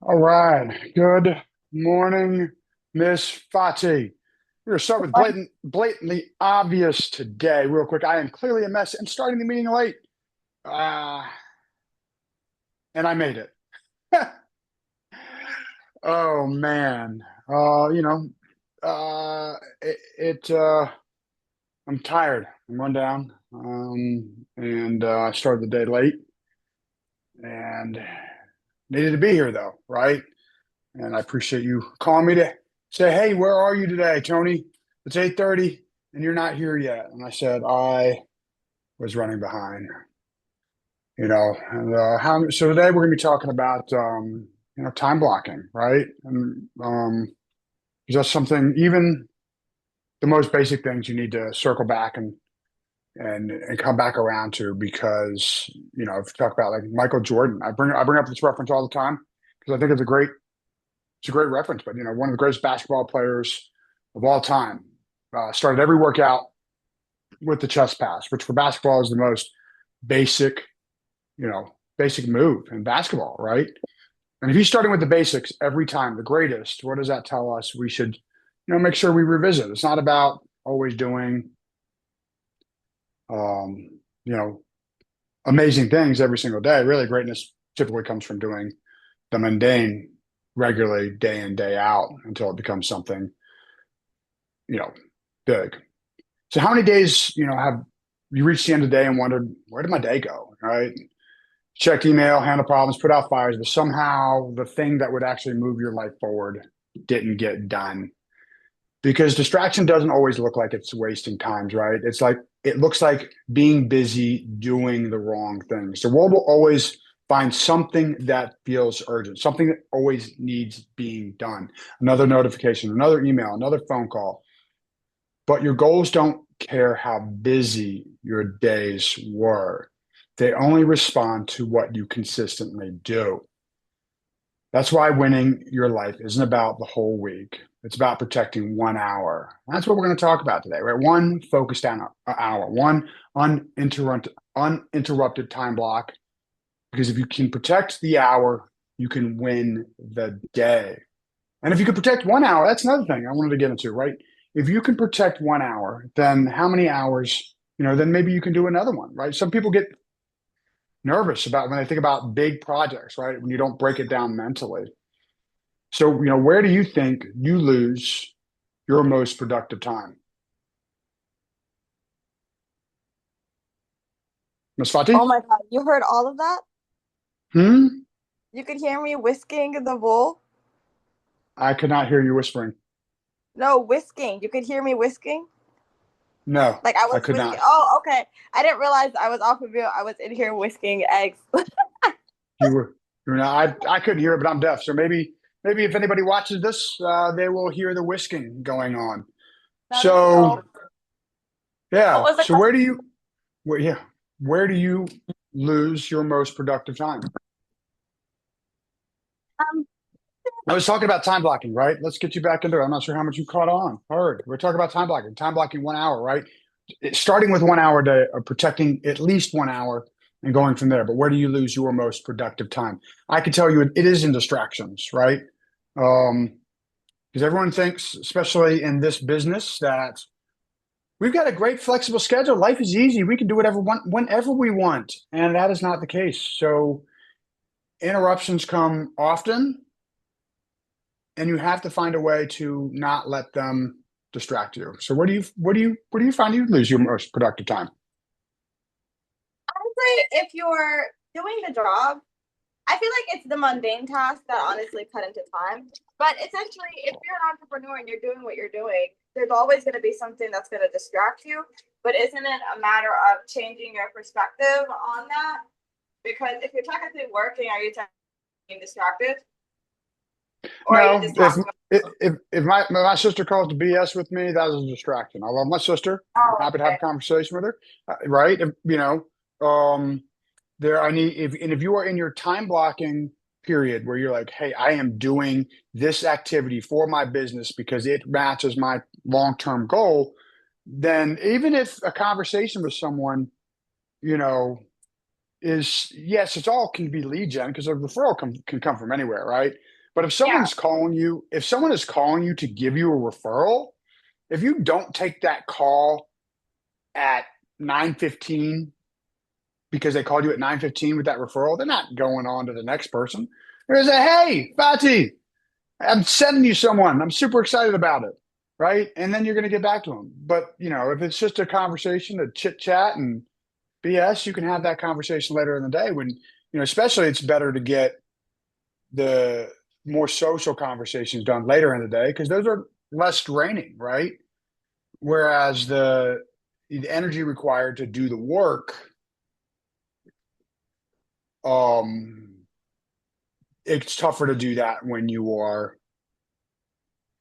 All right. Good morning, Miss Fati. We're going to start with blatantly obvious today, real quick. I am clearly a mess and starting the meeting late. Uh, and I made it. Oh man. You know, I'm tired. I'm run down. And I started the day late and needed to be here though, right? And I appreciate you calling me to say, "Hey, where are you today, Tony? It's 8:30 and you're not here yet." And I said, "I was running behind." So today we're going to be talking about time blocking, right? And 'cause that's something, even the most basic things you need to circle back and come back around to, because if you talk about like Michael Jordan, I bring up this reference all the time because I think it's a great reference. But one of the greatest basketball players of all time started every workout with the chest pass, which for basketball is the most basic, basic move in basketball, right? And if he's starting with the basics every time, the greatest, what does that tell us? We should, make sure we revisit. It's not about always doing, um, you know, amazing things every single day. Really, greatness typically comes from doing the mundane regularly, day in, day out, until it becomes something, you know, big. So how many days, have you reached the end of the day and wondered, where did my day go? Right? Check email, handle problems, put out fires, but somehow the thing that would actually move your life forward didn't get done. Because distraction doesn't always look like it's wasting times, right? It looks like being busy doing the wrong things. The world will always find something that feels urgent, something that always needs being done. Another notification, another email, another phone call. But your goals don't care how busy your days were. They only respond to what you consistently do. That's why winning your life isn't about the whole week. It's about protecting 1 hour. That's what we're going to talk about today, right? One focused hour, one uninterrupted time block. Because if you can protect the hour, you can win the day. And if you can protect 1 hour, that's another thing I wanted to get into, right? If you can protect 1 hour, then how many hours, then maybe you can do another one, right? Some people get nervous about when they think about big projects, right? When you don't break it down mentally. So, where do you think you lose your most productive time? Miss Oh Fati? my God, you heard all of that? Hmm? You could hear me whisking the bowl? I could not hear you whispering. No, whisking. You could hear me whisking? No, Like I I was could whisking. not. Oh, okay. I didn't realize I was off of mute. I was in here whisking eggs. You were, I couldn't hear it, but I'm deaf. So maybe if anybody watches this, they will hear the whisking going on. That is So, so. What yeah. was the So question? yeah, where do you lose your most productive time? Um, I was talking about time blocking, right? Let's get you back into it. I'm not sure how much you caught on. Heard. We're talking about time blocking 1 hour, right? Starting with 1 hour a day, or protecting at least 1 hour and going from there. But where do you lose your most productive time? I can tell you it is in distractions, right? Um, because everyone thinks, especially in this business, that we've got a great flexible schedule. Life is easy. We can do whatever whenever we want. And that is not the case. So interruptions come often, and you have to find a way to not let them distract you. So where do you find you lose your most productive time? honestly, if you're doing the job, I feel like it's the mundane tasks that honestly cut into time. But essentially, if you're an entrepreneur and you're doing what you're doing, there's always going to be something that's going to distract you. But isn't it a matter of changing your perspective on that? Because if you're technically working, are you technically being distracted? Or are you No, just if talking if my sister calls to BS with me, that is a distraction. I love my sister. I'm about, happy to have a okay. conversation with her, right? Um, there I need if you are in your time blocking period where you're like, hey, I am doing this activity for my business because it matches my long-term goal, then even if a conversation with someone, you know, is yes, it's all can be lead gen because a referral can come from anywhere, right? But Yeah. if someone is calling you to give you a referral, if you don't take that call at 9:15 because they called you at 9:15 with that referral, they're not going on to the next person. They're going to say, "Hey, Fati, I'm sending you someone. I'm super excited about it." Right. And then you're going to get back to them. But, if it's just a conversation, a chit chat and BS, you can have that conversation later in the day when, especially it's better to get the more social conversations done later in the day because those are less draining. Right. Whereas the energy required to do the work, um, it's tougher to do that when you are,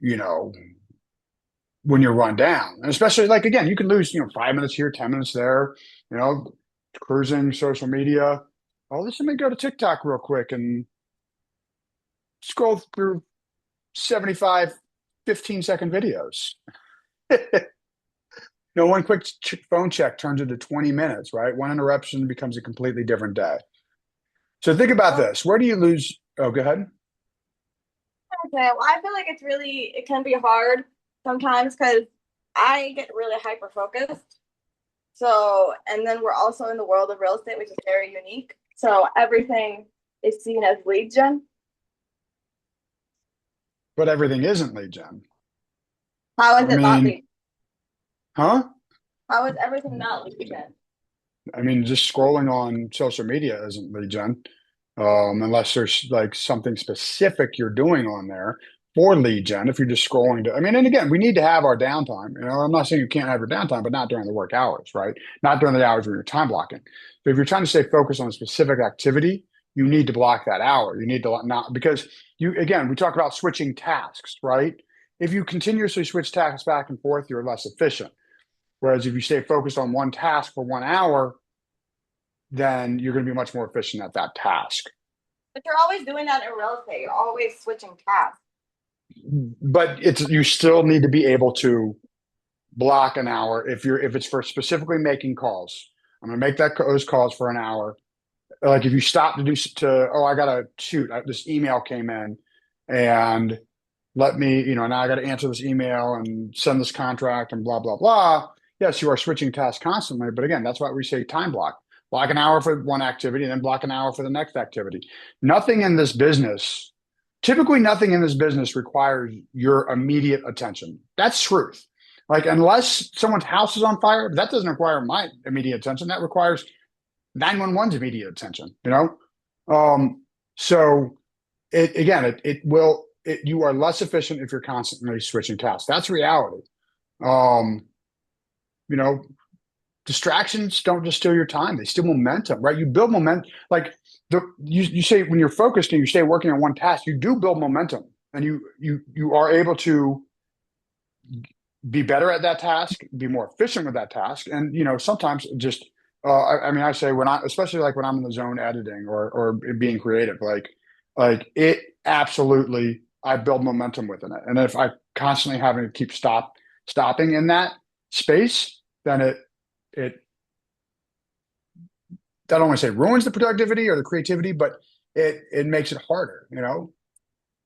you know, when you're run down. And especially like again, you can lose, 5 minutes here, 10 minutes there, you know, cruising social media. Oh, let me go to TikTok real quick and scroll through 75 15-second videos. One quick phone check turns into 20 minutes, right? One interruption becomes a completely different day. So think about Okay. this. Where do you lose? Oh, go ahead. Well, I feel like it can be hard sometimes because I get really hyper focused. So, and then we're also in the world of real estate, which is very unique. So everything is seen as lead gen. But everything isn't lead gen. How I is it not mean, lead? huh? How is everything not lead gen? I mean, just scrolling on social media isn't lead gen, unless there's like something specific you're doing on there for lead gen. If you're just scrolling to, I mean, and again, we need to have our downtime. I'm not saying you can't have your downtime, but not during the work hours, right? Not during the hours when you're time blocking. But if you're trying to stay focused on a specific activity, you need to block that hour. You need to not because again, we talk about switching tasks, right? If you continuously switch tasks back and forth, you're less efficient. Whereas if you stay focused on one task for 1 hour, then you're going to be much more efficient at that task. But you're always doing that in real estate. You're always switching tasks. But you still need to be able to block an hour if it's for specifically making calls. I'm going to make those calls for an hour. Like if you stop I got to shoot, this email came in and let me, now I got to answer this email and send this contract and blah, blah, blah. Yes, you are switching tasks constantly. But again, that's why we say time block. Block an hour for one activity and then block an hour for the next activity. Nothing in this business, typically nothing in this business requires your immediate attention. That's truth. Like unless someone's house is on fire, that doesn't require my immediate attention. That requires 911's immediate attention. So it will you are less efficient if you're constantly switching tasks. That's reality. Um, you know, Distractions don't just steal your time; they steal momentum, right? You build momentum. Like you say when you're focused and you stay working on one task, you do build momentum, and you are able to be better at that task, be more efficient with that task, and sometimes just. I mean, I say especially like when I'm in the zone editing or being creative, like it absolutely, I build momentum within it, and if I constantly having to keep stopping in that space, then it I don't want to say ruins the productivity or the creativity, but it makes it harder.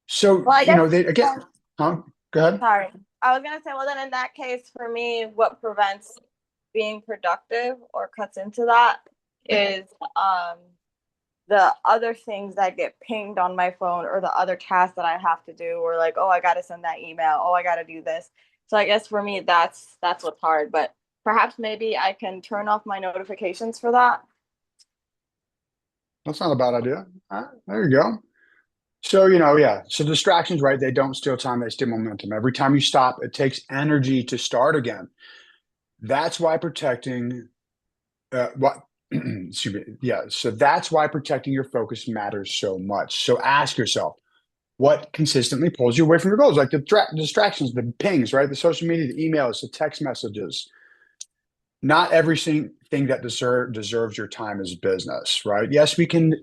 So, Well, I guess, they again, huh? Go ahead. sorry. I was gonna say, well, then in that case, for me, what prevents being productive or cuts into that is the other things that get pinged on my phone or the other tasks that I have to do, or like, oh, I gotta send that email, oh, I gotta do this. So I guess for me, that's what's hard. But perhaps maybe I can turn off my notifications for that. That's not a bad idea. All right, there you go. So, yeah. So distractions, right? They don't steal time, they steal momentum. Every time you stop, it takes energy to start again. That's why protecting what excuse me. Yeah. So that's why protecting your focus matters so much. So ask yourself, what consistently pulls you away from your goals? Like the distractions, the pings, right? The social media, the emails, the text messages. Not everything that deserves your time is business, right? Yes, we can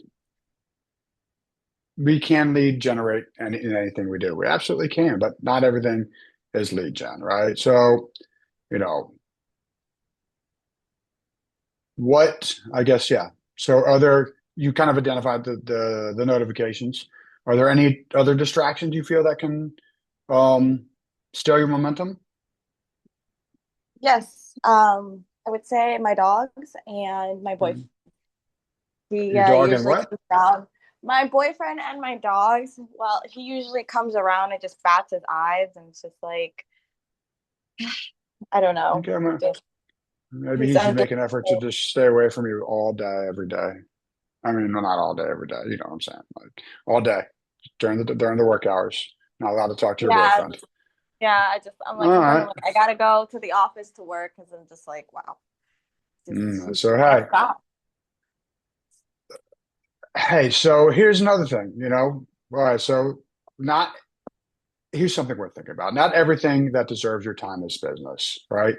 lead generate in anything we do. We absolutely can, but not everything is lead gen, right? So, you know, what I guess, yeah. So you kind of identified the notifications. Are there any other distractions you feel that can um, steal your momentum? Yes. I would say my dogs and my boyfriend. Mhm. He Your dog and usually what? comes around. My boyfriend and my dogs, well, he usually comes around and just bats his eyes, and it's just like, I don't know. Okay, Just, maybe he he should sounds make an effort to just stay away from you all day, every day. I mean, well, not all day, every day. You know what I'm saying? Like all day during the work hours. Not allowed to talk to your yeah, boyfriend. yeah. I'm All like, sometimes I'm right. like, I gotta go to the office to work because I'm just like, wow, just So can't hey, stop. so here's another thing. All right. So not here's something worth thinking about. Not everything that deserves your time is business, right?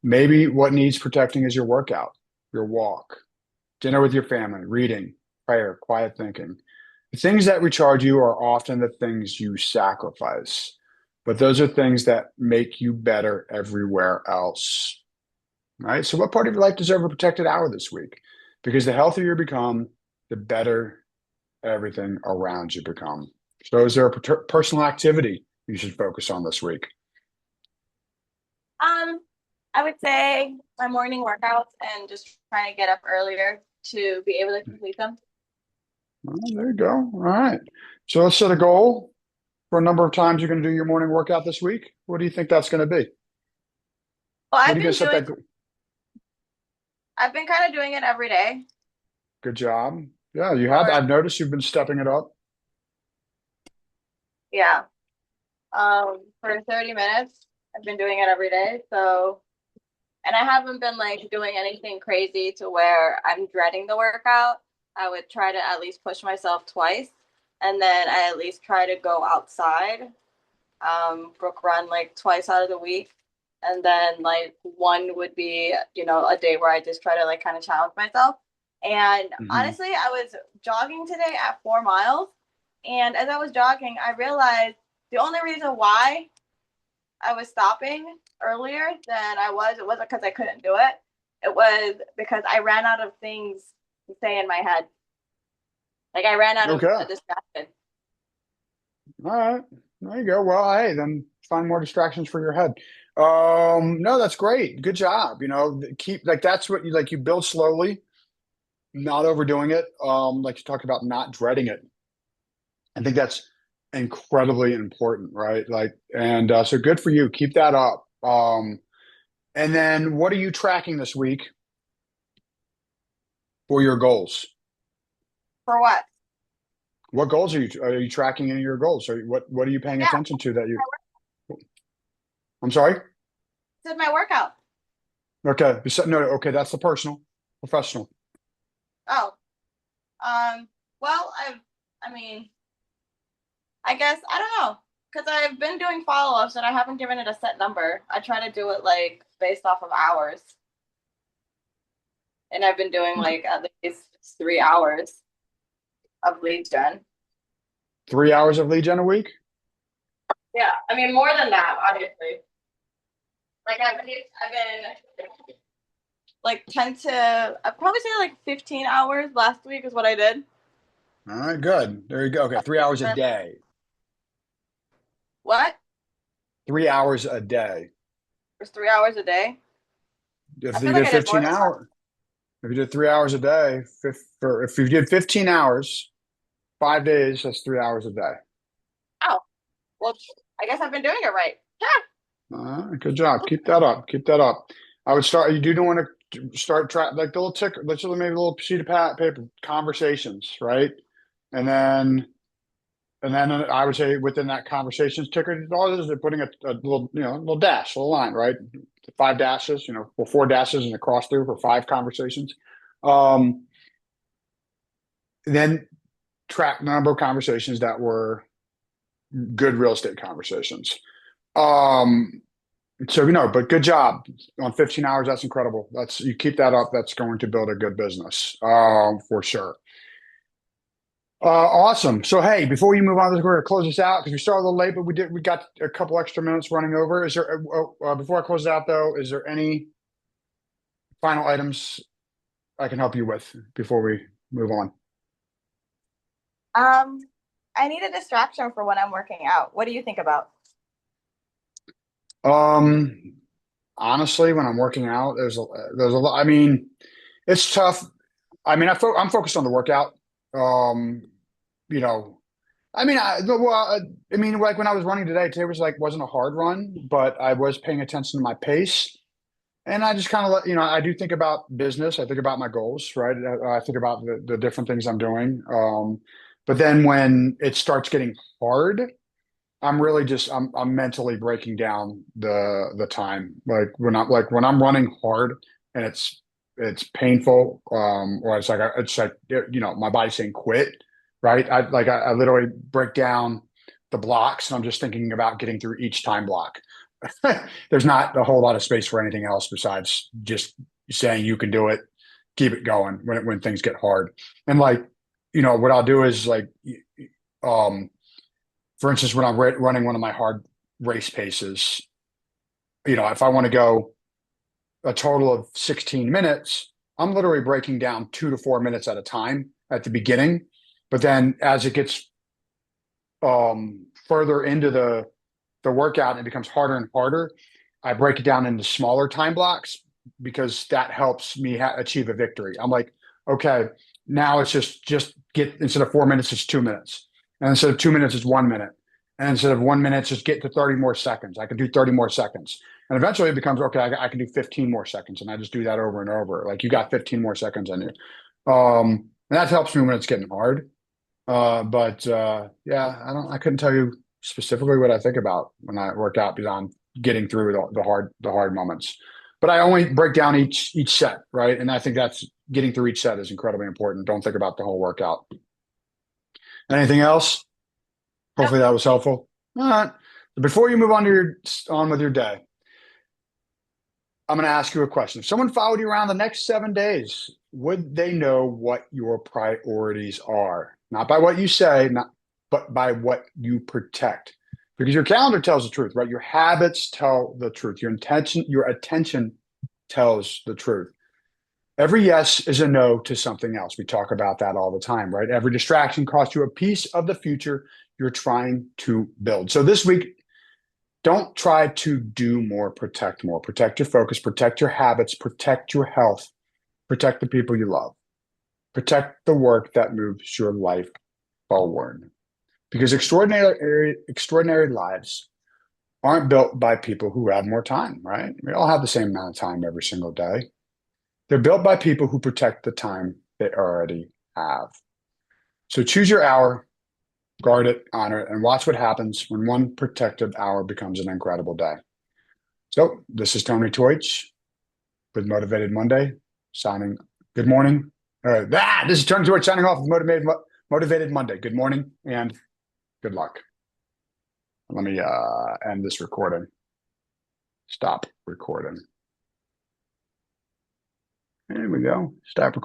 Maybe what needs protecting is your workout, your walk, dinner with your family, reading, prayer, quiet thinking. The things that recharge you are often the things you sacrifice, but those are things that make you better everywhere else, right? So, what part of your life deserves a protected hour this week? Because the healthier you become, the better everything around you become. So, is there a personal activity you should focus on this week? Um, I would say my morning workouts and just trying to get up earlier to be able to complete them. Oh, there you go. All right. So, let's set a goal for a number of times you're going to do your morning workout this week. What do you think that's going to be? Well, What are you going to set that? I've been kind of doing it every day. Good job. Yeah, you have. Or I've noticed you've been stepping it up. yeah, for 30 minutes. I've been doing it every day. So, and I haven't been like doing anything crazy to where I'm dreading the workout. I would try to at least push myself twice, and then I at least try to go outside, book run like twice out of the week. And then like one would be, a day where I just try to like kind of challenge myself. And Hmm. honestly, I was jogging today at 4 miles. And as I was jogging, I realized the only reason why I was stopping earlier than it wasn't because I couldn't do it. It was because I ran out of things to say in my head. Like I ran out of Okay. a distraction. All right. There you go. Well, hey, then find more distractions for your head. No, that's great. Good job. Keep like that's what you like. You build slowly, not overdoing it. Like you talked about, not dreading it. I think that's incredibly important, right? Like, and so good for you. Keep that up. And then what are you tracking this week for your goals? For what? What goals are you tracking in your goals? Or what are you paying Yeah, attention to that you? I'm sorry. this is my workout. Okay. No, okay, that's the personal, professional. Oh, well, I mean, I guess I don't know because I've been doing follow-ups and I haven't given it a set number. I try to do it like based off of hours, and I've been doing Okay. like at least 3 hours of lead gen. 3 hours of lead gen a week. Yeah, I mean more than that, obviously. Like I've been like 10 to I'd probably say like 15 hours last week is what I did. All right, good. There you go. Okay, 3 hours a day. What? 3 hours a day. It was 3 hours a day. I If you feel like did I did more 15 than that. hours, if you did 3 hours a day, if you did 15 hours, 5 days, that's 3 hours a day. Oh, well, I guess I've been doing it right. Yeah. All right, good job. Keep that up. Keep that up. I would start. You do want to start track like the little ticker. Let's just maybe a little sheet of paper conversations, right? And then I would say within that conversations ticker, all it is they're putting a little, little dash, a little line, right? 5 dashes, or 4 dashes and a cross through for 5 conversations. Um, then track the number of conversations that were good real estate conversations. Um, so but good job on 15 hours. That's incredible. You keep that up. That's going to build a good business, for sure. Awesome. So, hey, before we move on, we're going to close this out because we started a little late, but we got a couple extra minutes running over. Is there, before I close it out though, is there any final items I can help you with before we move on? Um, I need a distraction for when I'm working out. What do you think about? Um, Honestly, when I'm working out, there's a lot. I mean, it's tough. I mean, I'm focused on the workout. Um, you know, I mean, I mean, like when I was running today was like wasn't a hard run, but I was paying attention to my pace, and I just kind of, I do think about business. I think about my goals, right? I think about the different things I'm doing. But then when it starts getting hard, I'm mentally breaking down the time. Like when I'm running hard and it's painful, or it's like my body's saying quit, right? I literally break down the blocks and I'm just thinking about getting through each time block. There's not a whole lot of space for anything else besides just saying you can do it, keep it going when things get hard. And what I'll do is um for instance, when I'm running one of my hard race paces, if I want to go a total of 16 minutes, I'm literally breaking down 2 to 4 minutes at a time at the beginning. But then as it gets further into the workout and it becomes harder and harder, I break it down into smaller time blocks because that helps me achieve a victory. I'm like, okay, now it's just get, instead of 4 minutes, it's 2 minutes. And instead of 2 minutes, it's 1 minute. And instead of 1 minute, just get to 30 more seconds. I can do 30 more seconds. And eventually it becomes, okay, I can do 15 more seconds. And I just do that over and over. Like you got 15 more seconds on you. And that helps me when it's getting hard. But yeah, I couldn't tell you specifically what I think about when I work out beyond getting through the hard moments. But I only break down each set, right? And I think that's getting through each set is incredibly important. Don't think about the whole workout. Anything else? Nope. Hopefully that was helpful. All right. Before you move on with your day, I'm going to ask you a question. If someone followed you around the next 7 days, would they know what your priorities are? Not by what you say, but by what you protect. Because your calendar tells the truth, right? Your habits tell the truth. Your attention tells the truth. Every yes is a no to something else. We talk about that all the time, right? Every distraction costs you a piece of the future you're trying to build. So this week, don't try to do more, protect more. Protect your focus, protect your habits, protect your health, protect the people you love, protect the work that moves your life forward. Because extraordinary lives aren't built by people who have more time, right? We all have the same amount of time every single day. They're built by people who protect the time they already have. So choose your hour, guard it, honor it, and watch what happens when one protected hour becomes an incredible day. So this is Tony Toich with Motivated Monday, signing. Good morning. This is Tony Toich signing off with Motivated Monday. Good morning and good luck. Let me end this recording. Stop recording. There we go. Stop recording.